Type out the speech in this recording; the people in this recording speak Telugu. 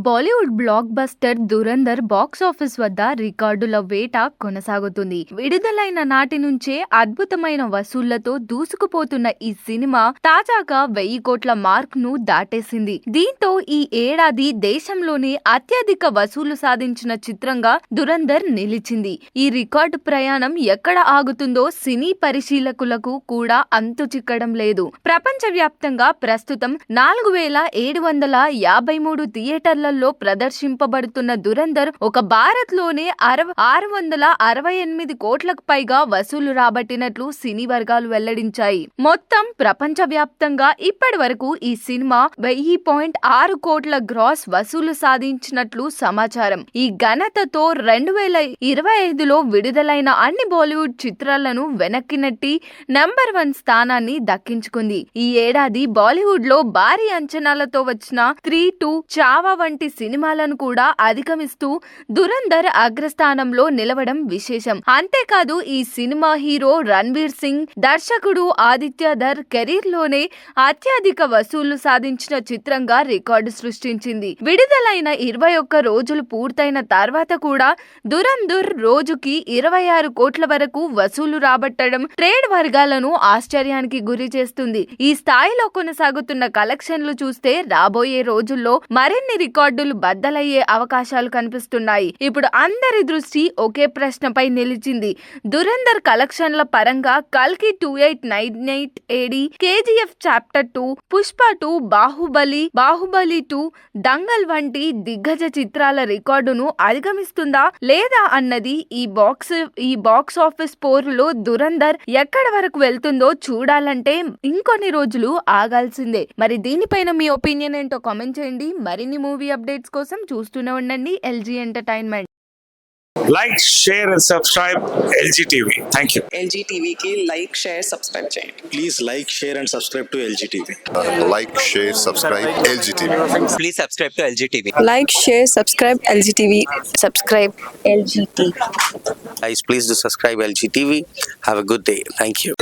Bollywood block buster Dhurandhar box office వద్ద రికార్డుల వేట కొనసాగుతుంది. విడుదలైన నాటి నుంచే అద్భుతమైన వసూళ్లతో దూసుకుపోతున్న ఈ సినిమా తాజాగా 1000 కోట్ల మార్క్ ను దాటేసింది. దీంతో ఈ ఏడాది దేశంలోనే అత్యధిక వసూలు సాధించిన చిత్రంగా దురంధర్ నిలిచింది. ఈ రికార్డు ప్రయాణం ఎక్కడ ఆగుతుందో సినీ పరిశీలకులకు కూడా అంతు చిక్కడం లేదు. ప్రపంచవ్యాప్తంగా ప్రస్తుతం 4753 థియేటర్లలో ప్రదర్శింపబడుతున్న దురంధర్ ఒక భారత్ లోనే 668 కోట్లకు పైగా వసూలు రాబట్టినట్లు సినీ వర్గాలు వెల్లడించాయి. మొత్తం ప్రపంచ వ్యాప్తంగా ఇప్పటి వరకు ఈ సినిమా 1000.6 కోట్ల గ్రాస్ వసూలు సాధించినట్లు సమాచారం. ఈ ఘనతతో 2025లో విడుదలైన అన్ని బాలీవుడ్ చిత్రాలను వెనక్కి నెట్టి నంబర్ 1 స్థానాన్ని దక్కించుకుంది. ఈ ఏడాది బాలీవుడ్ లో భారీ అంచనాలతో వచ్చిన 3-2, చావా వంటి సినిమాలను కూడా అధిగమిస్తూ దురంధర్ అగ్రస్థానంలో నిలవడం విశేషం. అంతేకాదు ఈ సినిమా హీరో రణ్వీర్ సింగ్, దర్శకుడు ఆదిత్య ధర్ కెరీర్ లోనే అత్యధిక వసూళ్లు సాధించిన చిత్రంగా రికార్డు సృష్టించింది. విడుదలైన 21 రోజులు పూర్తయిన తర్వాత కూడా దురంధర్ రోజుకి 26 కోట్ల వరకు వసూలు రాబట్టడం ట్రేడ్ వర్గాలను ఆశ్చర్యానికి గురి చేస్తుంది. ఈ స్థాయిలో కొనసాగుతున్న కలెక్షన్లు చూస్తే రాబోయే రోజుల్లో మరిన్ని రికార్డులు బద్దలయ్యే అవకాశాలు కనిపిస్తున్నాయి. ఇప్పుడు అందరి దృష్టి ఒకే ప్రశ్నపై నిలిచింది. దురంధర్ కలెక్షన్ల పరంగా కల్కి 2898 AD, KGF chapter 2, Pushpa 2, Baahubali 2, Dangal వంటి దిగ్గజ చిత్రాల రికార్డును అధిగమిస్తుందా లేదా అన్నది ఈ బాక్స్ ఆఫీస్ పోరులో దురంధర్ ఎక్కడి వరకు వెళ్తుందో చూడాలంటే ఇంకొన్ని రోజులు ఆగాల్సిందే. మరి దీనిపైన మీ ఒపీనియన్ ఏంటో కామెంట్ చేయండి. మరిన్ని మూవీ అప్డేట్స్ కోసం చూస్తూనే ఉండండి LG entertainment. Like, share and subscribe LG TV. Thank you. LG TV की like, share, subscribe చేయండి. Please like, share and subscribe to LG TV. Like, share, subscribe LG TV. Please subscribe to LG TV. Like, share, subscribe LG TV. Subscribe LG TV. Guys, please do subscribe LG TV. Have a good day. Thank you.